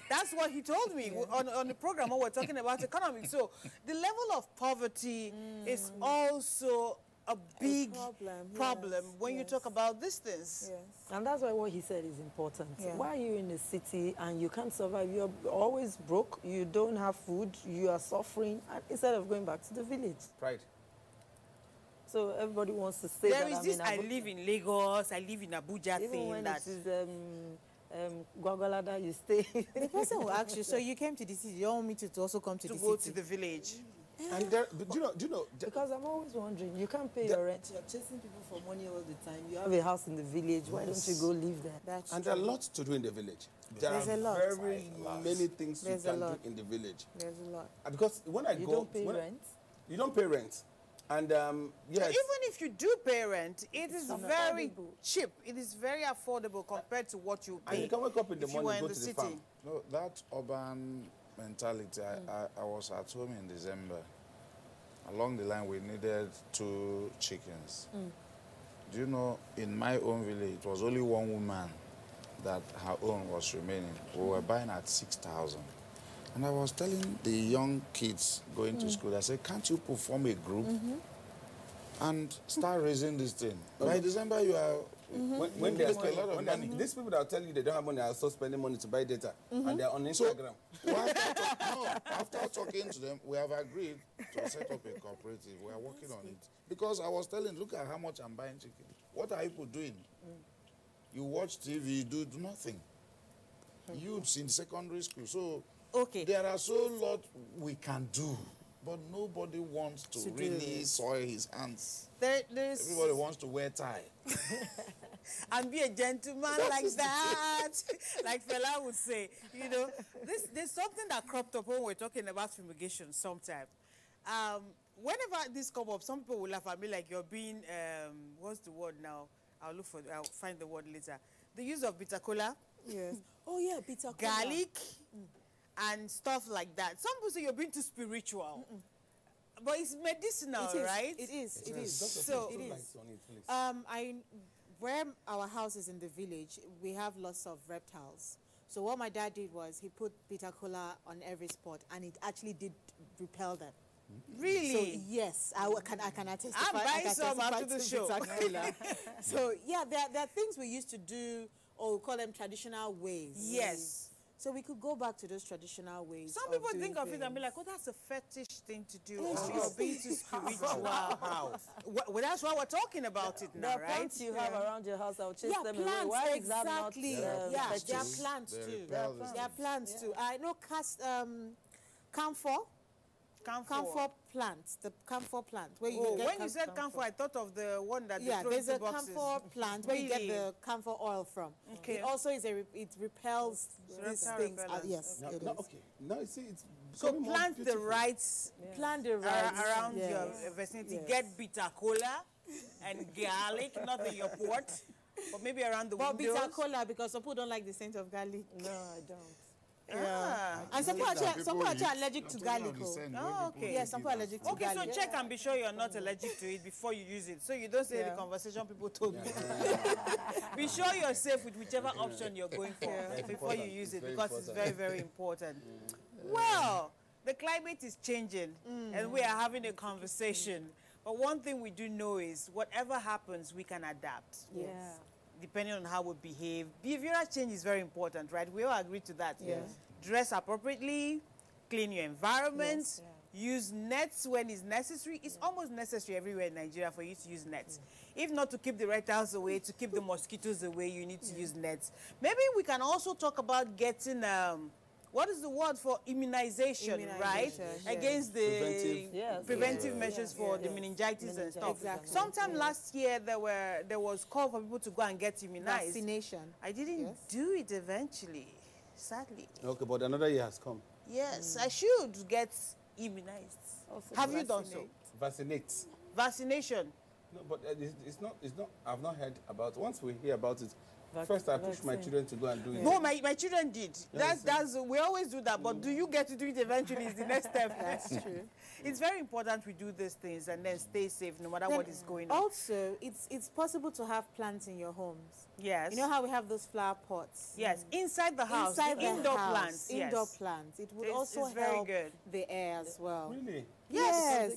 That's what he told me on the program when we're talking about economics. So the level of poverty is also a big problem when you talk about these things. And that's why what he said is important. Why are you in the city and you can't survive? You're always broke, you don't have food, you are suffering, and instead of going back to the village. Right. So everybody wants to say there is this, I live in Lagos, I live in Abuja even thing. When that it is Gwagwalada, you stay. The person will ask you, so you came to the city, you don't want me to also come to the city? To go to the village. And there, do you know? Because I'm always wondering, you can't pay your rent. You're chasing people for money all the time. You have a house in the village. Why don't you go live there? That's and there are lots to do in the village. There's a lot. Very many things you can do in the village. There's a lot. Because when I go, you don't pay rent. You don't pay rent. And yes. So even if you do pay rent, it is very cheap. It is very affordable compared to what you pay. And you can wake up in the morning and go to the farm. No, that urban mentality, I was at home in December. Along the line, we needed 2 chickens. Do you know, in my own village, it was only one woman that her own was remaining. We were buying at 6,000. And I was telling the young kids going to school, I said, can't you form a group and start raising this thing? By December, you are... When they spend a lot of money. These people that will tell you they don't have money are also spending money to buy data. And they're on Instagram. So, after talking to them, we have agreed to set up a cooperative. We are working on it. Because I was telling, look at how much I'm buying chicken. What are people doing? You watch TV, you do nothing. Youths in secondary school. So there are so lot we can do. But nobody wants to really soil his hands. Everybody wants to wear tie. And be a gentleman like that. Like Fela would say. You know, there's something that cropped up when we're talking about fumigation sometime. Whenever this comes up, some people will laugh at me like you're being, what's the word now? I'll find the word later. The use of bitter cola. Yes. Oh yeah, bitter cola. Garlic. And stuff like that. Some people say you're being too spiritual. But it's medicinal, right? It is. It is. So it is. Where our house is in the village, we have lots of reptiles. So what my dad did was he put bitter cola on every spot, and it actually did repel them. Really? So yes, I can attest. I'm buying some after the show. So yeah, there are things we used to do, or we call them traditional ways. Yes. So we could go back to those traditional ways. Some people think of it and be like, oh, that's a fetish thing to do. Yes. You're being too spiritual. How? Well, that's why we're talking about it now, the right? plants you have around your house, I'll chase them plants, away. Why exactly. is that not There are fetish? plants too. There are plants too. I know camphor plants, the camphor plant. Where you get when you said camphor, I thought of the one that they throw there's into a boxes. camphor plant where you get the camphor oil from. Okay. It also is it repels these things. Yes, it is. Okay. Now you see it's so plant the right around yes. your vicinity. Yes. Get bitter cola and garlic, not in your pot, but maybe around the windows. But bitter cola, because some people don't like the scent of garlic. No, I don't. Yeah. And some people are allergic to garlic. Oh, okay. Yeah, some people are allergic to garlic. Okay, so check and be sure you're not allergic to it before you use it. So you don't say the conversation people told me. Be sure you're safe with whichever option you're going for before you use it, because it's very, very important. Well, the climate is changing and we are having a conversation. But one thing we do know is whatever happens, we can adapt. Yeah. Depending on how we behave. Behavioral change is very important, right? We all agree to that. Yes. Dress appropriately, clean your environment, use nets when it's necessary. It's almost necessary everywhere in Nigeria for you to use nets. If not to keep the reptiles away, to keep the mosquitoes away, you need to use nets. Maybe we can also talk about getting, what is the word for immunization, right? Yes. Against the preventive measures for the meningitis and stuff. Exactly. Sometime last year, there was call for people to go and get immunized. Vaccination. I didn't do it eventually, sadly. Okay, but another year has come. Yes, I should get immunized. Have you done so? Vaccinate. Vaccination. No, but it's not. I've not heard about. Once we hear about it, first I push my children to go and do it. No, my children did. That's we always do that. But do you get to do it eventually? Is the next step. That's true. It's very important we do these things and then stay safe no matter what is going on. Also, it's possible to have plants in your homes. Yes. You know how we have those flower pots? Yes, inside the house. Inside the indoor house, plants. Yes. Indoor plants. It would also it's very help good. the air as well. Really? Yes,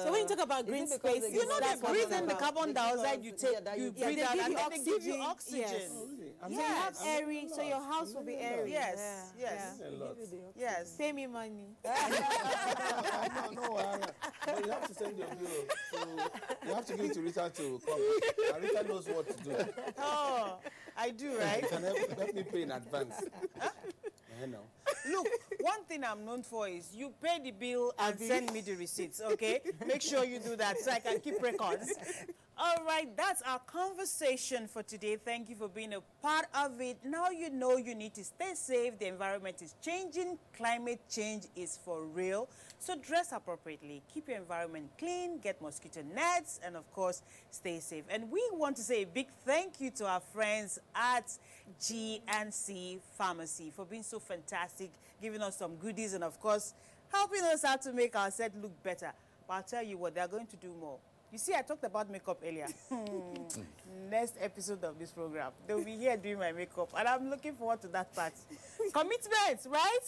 so when you talk about green spaces, you know they breathe in the carbon dioxide you take, you breathe out, and then they give you oxygen. Yes. So you have airy, so your house will be airy. Yes, yes, yes. Pay me money. No, but you have to send your bill. So you have to give it to Rita to come. And Rita knows what to do. Oh, I do, right? You can help me pay in advance. Look, one thing I'm known for is you pay the bill and send me the receipts, okay? Make sure you do that so I can keep records. All right, that's our conversation for today. Thank you for being a part of it. Now you know you need to stay safe. The environment is changing. Climate change is for real. So dress appropriately. Keep your environment clean. Get mosquito nets. And, of course, stay safe. And we want to say a big thank you to our friends at GNC Pharmacy for being so fantastic, giving us some goodies and, of course, helping us out to make our set look better. But I'll tell you what, they're going to do more. You see, I talked about makeup earlier. Next episode of this program, they'll be here doing my makeup, and I'm looking forward to that part. Commitment, right?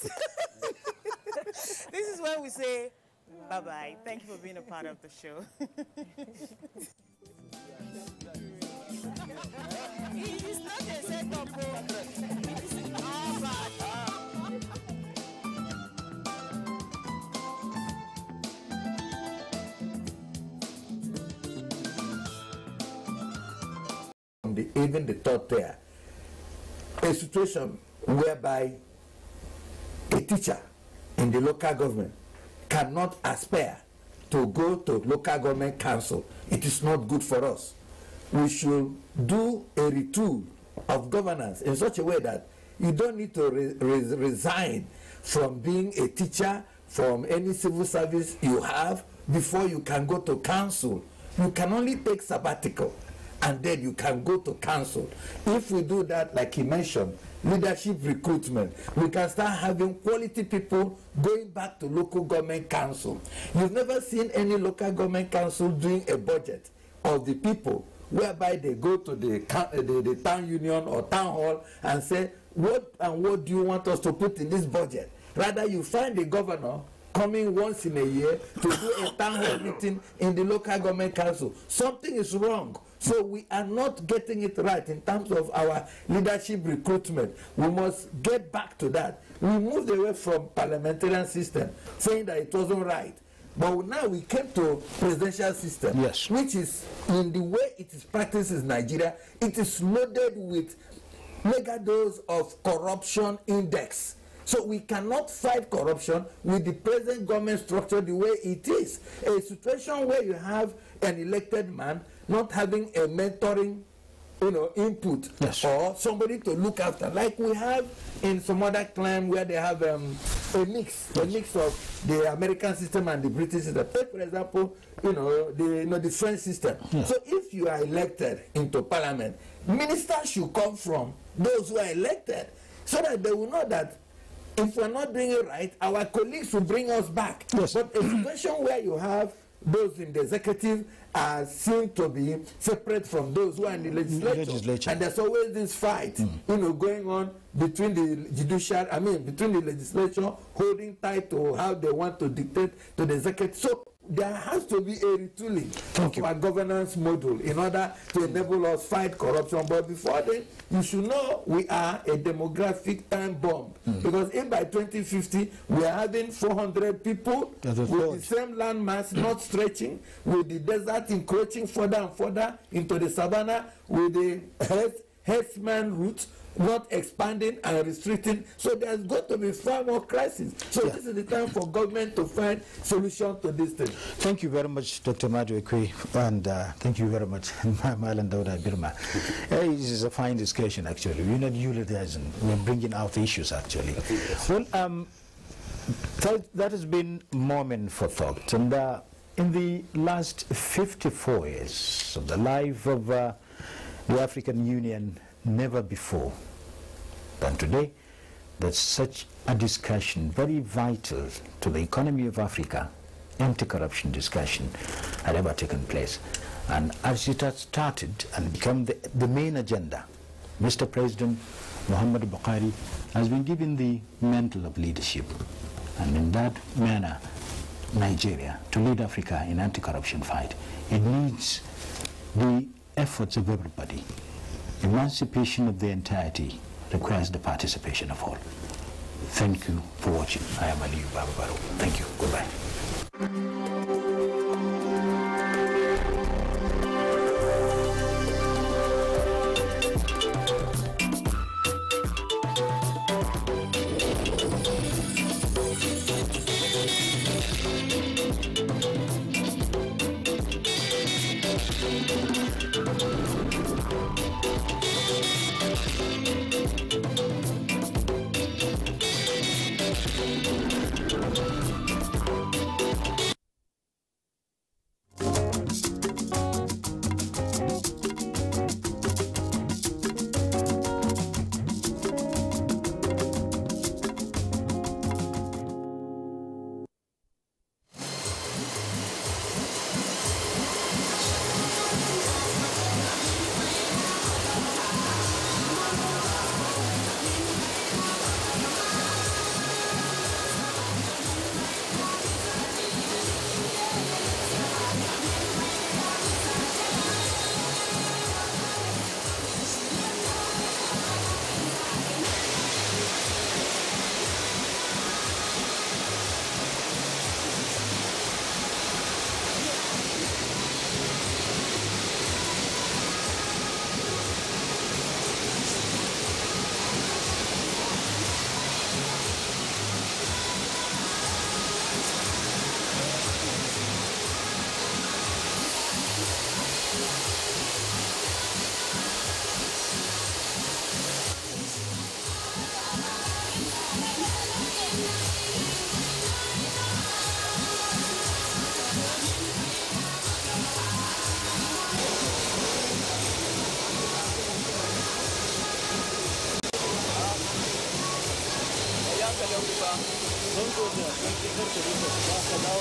This is when we say bye-bye. Thank you for being a part of the show. It is not a setup. It is all bad. Even the thought there, a situation whereby a teacher in the local government cannot aspire to go to local government council. It is not good for us. We should do a retool of governance in such a way that you don't need to resign from being a teacher, from any civil service you have, before you can go to council. You can only take sabbatical and then you can go to council. If we do that, like he mentioned, leadership recruitment, we can start having quality people going back to local government council. You've never seen any local government council doing a budget of the people whereby they go to the town union or town hall and say, what do you want us to put in this budget? Rather, you find the governor coming once in a year to do a town hall meeting in the local government council. Something is wrong. So we are not getting it right in terms of our leadership recruitment. We must get back to that. We moved away from parliamentarian system, saying that it wasn't right. But now we came to presidential system, yes, which is, in the way it is practiced in Nigeria, it is loaded with mega dose of corruption index. So we cannot fight corruption with the present government structure the way it is. A situation where you have an elected man not having a mentoring, input, yes, or somebody to look after, like we have in some other clan where they have a mix of the American system and the British system. Take, for example, the French system. Yes. So if you are elected into parliament, ministers should come from those who are elected, so that they will know that if we're not doing it right, our colleagues will bring us back. Yes. But a situation where you have those in the executive are seen to be separate from those who are in the legislature. And there's always this fight, going on between the between the legislature holding tight to how they want to dictate to the executive. So there has to be a retooling of our governance model in order to enable us fight corruption. But before then, you should know we are a demographic time bomb. Because if by 2050 we are having 400 people with the same land mass not stretching, with the desert encroaching further and further into the savannah, with the herdsman route not expanding and restricting, so there's got to be far more crisis. So this is the time for government to find solution to this thing. Thank you very much, Dr. Madu Ekwe, and thank you very much, Malan Dauda Birma. This is a fine discussion, actually. We're not utilizing, we're bringing out the issues, actually. Well, that has been a moment for thought, and in the last 54 years of the life of the African Union, never before than today that such a discussion, very vital to the economy of Africa, anti-corruption discussion, had ever taken place. And as it has started and become the main agenda, Mr. President Muhammadu Buhari has been given the mantle of leadership, and in that manner Nigeria, to lead Africa in anti-corruption fight, it needs the efforts of everybody. Emancipation of the entirety requires the participation of all. Thank you for watching. I am Aliyu Bababaru. Thank you. Goodbye. Thank you. zo da ɗan ƙasar ka ba ka dawo